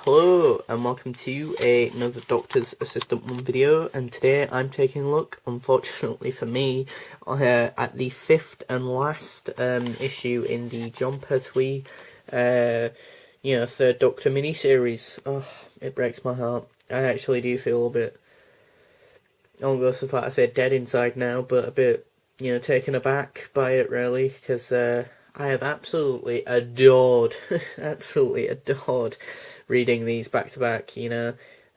Hello and welcome to another Doctor's Assistant 1 video, and today I'm taking a look, unfortunately for me, at the fifth and last issue in the Jon Pertwee Third Doctor miniseries. Oh, it breaks my heart. I actually do feel a bit, I won't go so far to say dead inside now, but a bit, taken aback by it really, because I have absolutely adored, reading these back to back,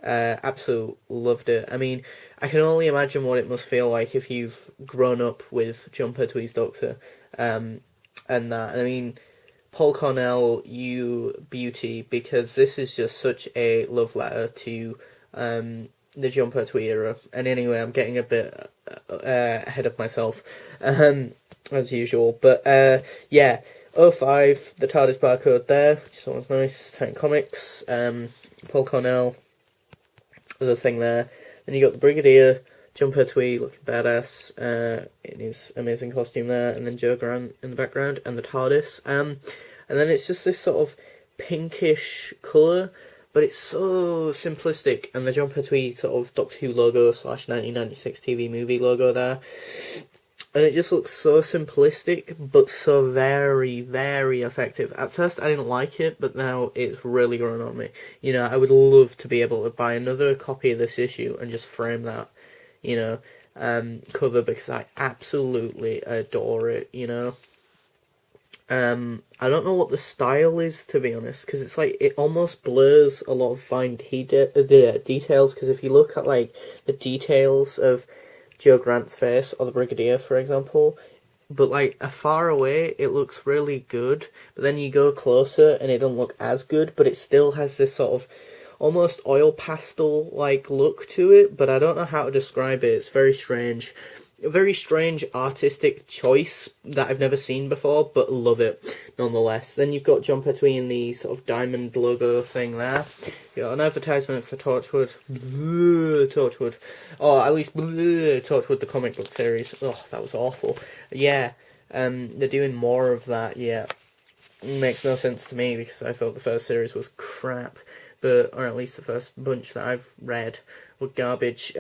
absolutely loved it. I mean, I can only imagine what it must feel like if you've grown up with Jon Pertwee's Doctor, and that. I mean, Paul Cornell, you beauty, because this is just such a love letter to the Jon Pertwee era. And anyway, I'm getting a bit ahead of myself, as usual. But yeah. 05, the TARDIS barcode there, which is always nice. Titan Comics, Paul Cornell, other thing there. Then you got the Brigadier, Jon Pertwee looking badass in his amazing costume there, and then Jo Grant in the background, and the TARDIS. And then it's just this sort of pinkish colour, but it's so simplistic. And the Jon Pertwee sort of Doctor Who logo / 1996 TV movie logo there. And it just looks so simplistic, but so very, very effective. At first I didn't like it, but now it's really grown on me. I would love to be able to buy another copy of this issue and just frame that, cover, because I absolutely adore it, I don't know what the style is, to be honest, because it's like, it almost blurs a lot of fine details, because if you look at, like, the details of Jo Grant's face, or the Brigadier, for example, but like far away it looks really good, but then you go closer and it doesn't look as good, but it still has this sort of almost oil pastel like look to it, but I don't know how to describe it. It's very strange. A very strange artistic choice that I've never seen before, but love it nonetheless. Then you've got Jon Pertwee in the sort of diamond logo thing there. You got an advertisement for Torchwood. Torchwood. Or at least Torchwood, the comic book series. Oh, that was awful. Yeah, they're doing more of that, yeah. Makes no sense to me, because I thought the first series was crap. Or at least the first bunch that I've read were garbage.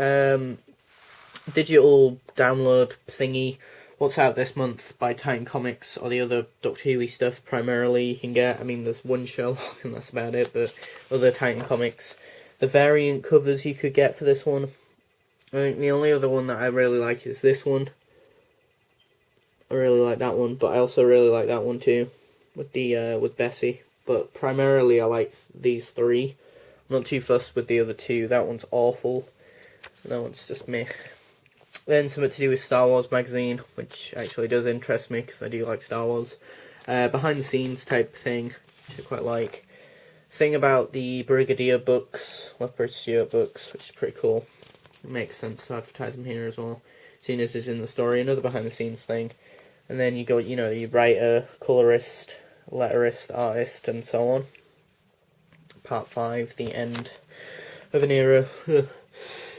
Digital download thingy, what's out this month by Titan Comics, or the other Doctor Who stuff primarily you can get. I mean, there's one Sherlock and that's about it, but other Titan Comics. The variant covers you could get for this one. I think the only other one that I really like is this one. I really like that one, but I also really like that one too, with the with Bessie. But primarily I like these three. I'm not too fussed with the other two. That one's awful, and that one's just meh. Then something to do with Star Wars magazine, which actually does interest me, because I do like Star Wars. Behind the scenes type thing, which I quite like. Thing about the Brigadier books, Leopard Stewart books, which is pretty cool. It makes sense to advertise them here as well, seeing as it's in the story. Another behind the scenes thing. And then you got, your writer, colorist, letterist, artist, and so on. Part 5, the end of an era.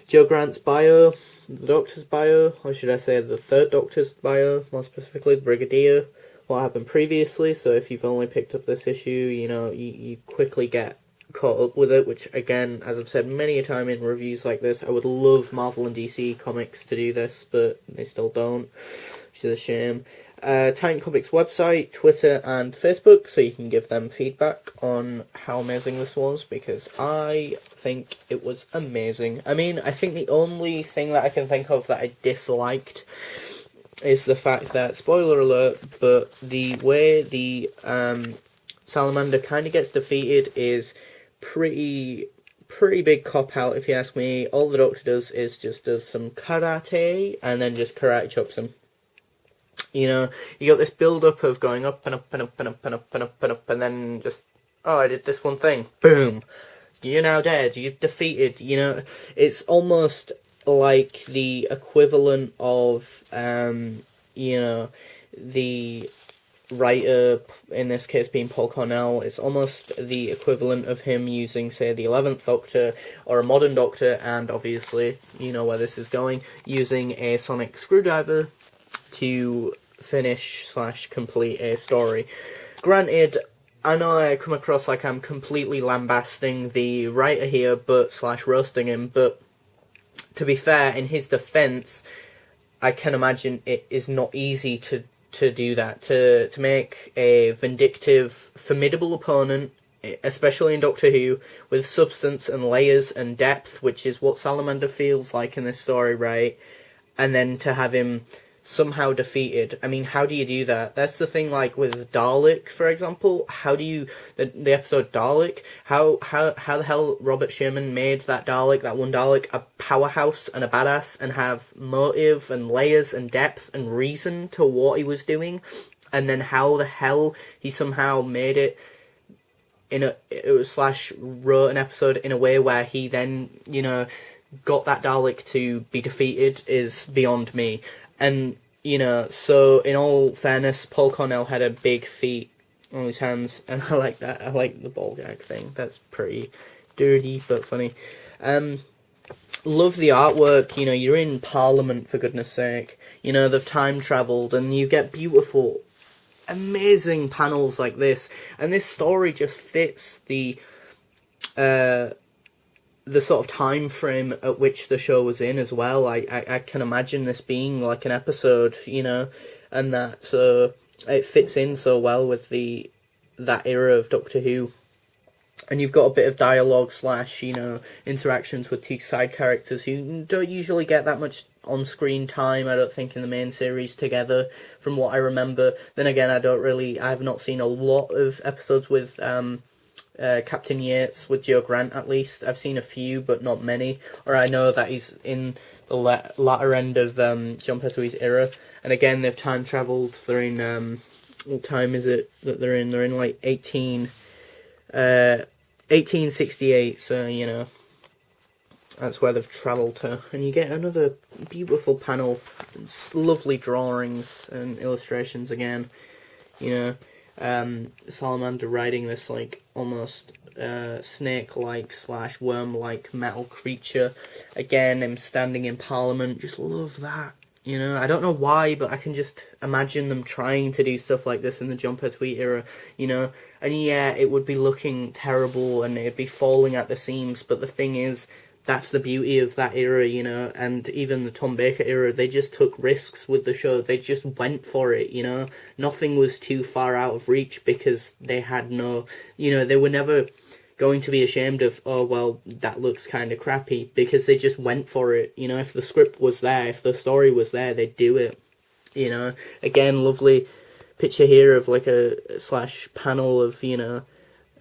Jo Grant's bio. The Doctor's bio, or should I say the Third Doctor's bio, more specifically the Brigadier, what happened previously. So if you've only picked up this issue, you quickly get caught up with it, which again, as I've said many a time in reviews like this, I would love Marvel and DC Comics to do this, but they still don't, which is a shame. Titan Comics website, Twitter and Facebook, so you can give them feedback on how amazing this was, because I think it was amazing. I mean, I think the only thing that I can think of that I disliked is the fact that, spoiler alert, but the way the Salamander kind of gets defeated is pretty big cop-out, if you ask me. All the Doctor does is just does some karate, and then just karate chops him. You got this build-up of going up and up and up and up and up and up and up, and then just, oh, I did this one thing. Boom. You're now dead. You're defeated. It's almost like the equivalent of, the writer, in this case being Paul Cornell. It's almost the equivalent of him using, say, the 11th Doctor, or a modern Doctor, and obviously, you know where this is going, using a sonic screwdriver to finish / complete a story. Granted, I know I come across like I'm completely lambasting the writer here, but / roasting him, but to be fair, in his defense, I can imagine it is not easy to do that, to make a vindictive, formidable opponent, especially in Doctor Who, with substance and layers and depth, which is what Salamander feels like in this story, right? And then to have him somehow defeated. I mean, how do you do that? That's the thing, like, with Dalek, for example. How do you... The episode Dalek, how the hell Robert Sherman made that Dalek, that one Dalek, a powerhouse and a badass, and have motive and layers and depth and reason to what he was doing, and then how the hell he somehow made it / wrote an episode in a way where he then, you know, got that Dalek to be defeated is beyond me. And, you know, so in all fairness, Paul Cornell had a big feat on his hands, and I like that. I like the ball gag thing. That's pretty dirty but funny. Love the artwork. You know, you're in Parliament, for goodness sake. You know, they've time travelled, and you get beautiful, amazing panels like this. And this story just fits the sort of time frame at which the show was in as well. I can imagine this being like an episode, you know, and that, so it fits in so well with that era of Doctor Who. And you've got a bit of dialogue / you know, interactions with two side characters who don't usually get that much on-screen time, I don't think, in the main series together, from what I remember. Then again, I have not seen a lot of episodes with Captain Yates, with Joe Grant at least. I've seen a few, but not many. Or I know that he's in the latter end of John Pertwee's era. And again, they've time travelled. They're in, what time is it that they're in? They're in like 1868, so, you know, that's where they've travelled to. And you get another beautiful panel, lovely drawings and illustrations again, you know. Salamander riding this, like, almost snake-like / worm-like metal creature. Again, him standing in Parliament, just love that. You know, I don't know why, but I can just imagine them trying to do stuff like this in the John Pertwee era, you know. And yeah, it would be looking terrible and it'd be falling at the seams, but the thing is, that's the beauty of that era, you know. And even the Tom Baker era, they just took risks with the show. They just went for it, you know. Nothing was too far out of reach because they had no, you know, they were never going to be ashamed of, oh, well, that looks kind of crappy, because they just went for it, you know. If the script was there, if the story was there, they'd do it, you know. Again, lovely picture here of like a / panel of, you know,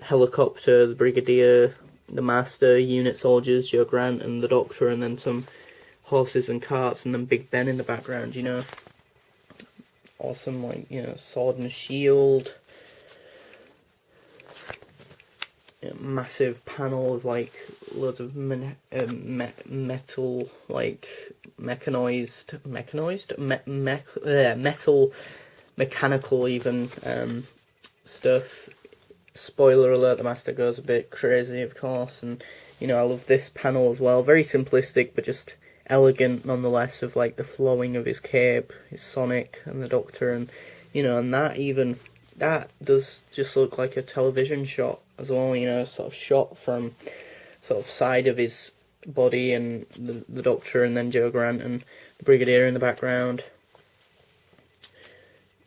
helicopter, the Brigadier, the Master, unit soldiers, Joe Grant and the Doctor, and then some horses and carts, and then Big Ben in the background, you know. Awesome, like, you know, sword and shield. Massive panel of like loads of metal, like metal, mechanical even stuff. Spoiler alert: the Master goes a bit crazy, of course, and you know, I love this panel as well. Very simplistic, but just elegant nonetheless. Of like the flowing of his cape, his Sonic, and the Doctor, and you know, and that does just look like a television shot as well, you know, sort of shot from sort of side of his body, and the Doctor, and then Joe Grant and the Brigadier in the background.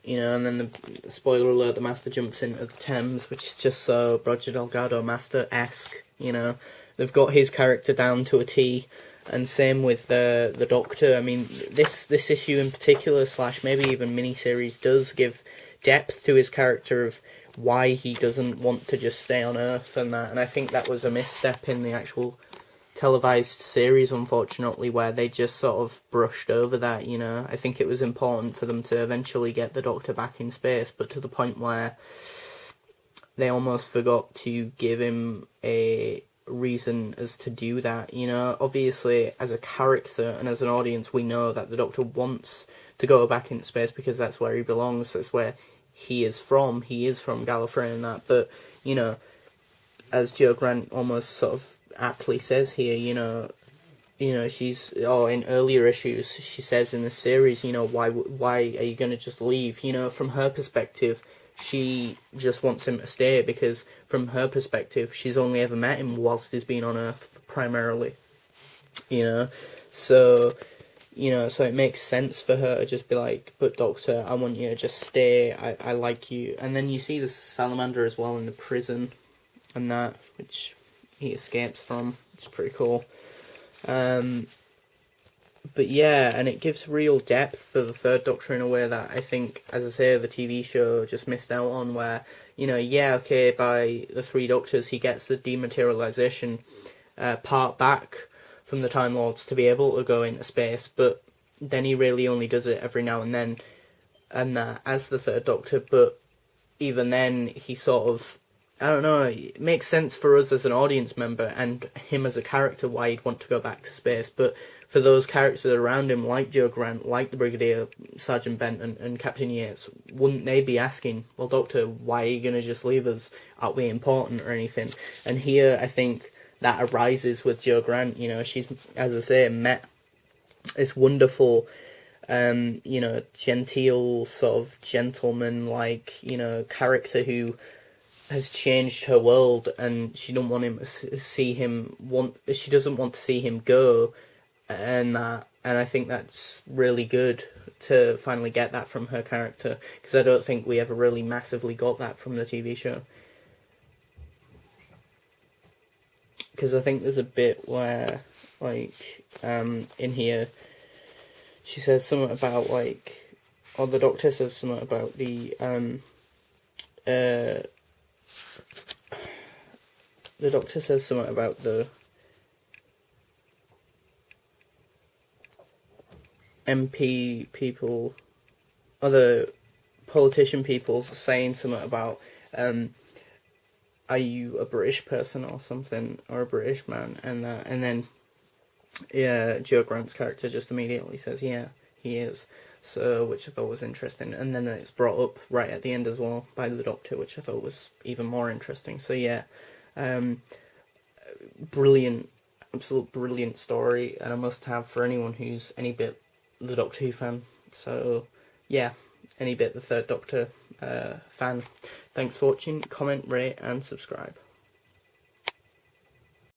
You know, and then the spoiler alert, the Master jumps into the Thames, which is just so Roger Delgado Master-esque, you know. They've got his character down to a T, and same with the Doctor. I mean, this issue in particular, / maybe even miniseries, does give depth to his character of why he doesn't want to just stay on Earth and that. And I think that was a misstep in the actual televised series, unfortunately, where they just sort of brushed over that, you know. I think it was important for them to eventually get the Doctor back in space, but to the point where they almost forgot to give him a reason as to do that, you know. Obviously, as a character and as an audience, we know that the Doctor wants to go back into space because that's where he belongs, that's where he is from Gallifrey and that, but, you know, as Joe Grant almost sort of aptly says here, you know, she's, in earlier issues, she says in the series, you know, why are you going to just leave? You know, from her perspective, she just wants him to stay because, from her perspective, she's only ever met him whilst he's been on Earth, primarily. You know? So, so it makes sense for her to just be like, but Doctor, I want you to just stay, I like you. And then you see the salamander as well in the prison, and that, which he escapes from, which is pretty cool. But yeah, and it gives real depth to the Third Doctor in a way that I think, as I say, the TV show just missed out on, where, okay, by the Three Doctors he gets the dematerialization part back from the Time Lords to be able to go into space, but then he really only does it every now and then, and as the Third Doctor, but even then he sort of, I don't know, it makes sense for us as an audience member and him as a character why he'd want to go back to space, but for those characters around him, like Jo Grant, like the Brigadier, Sergeant Benton and Captain Yates, wouldn't they be asking, well, Doctor, why are you going to just leave us? Aren't we important or anything? And here, I think that arises with Jo Grant. She's, as I say, met this wonderful, genteel, sort of gentleman-like, character who has changed her world, and she don't want him to see him she doesn't want to see him go, and I think that's really good to finally get that from her character, because I don't think we ever really massively got that from the TV show. Because I think there's a bit where, in here, she says something about, or the Doctor says something about the Doctor says something about the MP people, other politician people saying something about, are you a British person or something, or a British man? And then, Jo Grant's character just immediately says, yeah, he is. So, which I thought was interesting. And then it's brought up right at the end as well by the Doctor, which I thought was even more interesting. So yeah, brilliant, absolute brilliant story, and a must-have for anyone who's any bit the Doctor Who fan. So yeah, any bit the Third Doctor fan. Thanks for watching, comment, rate and subscribe.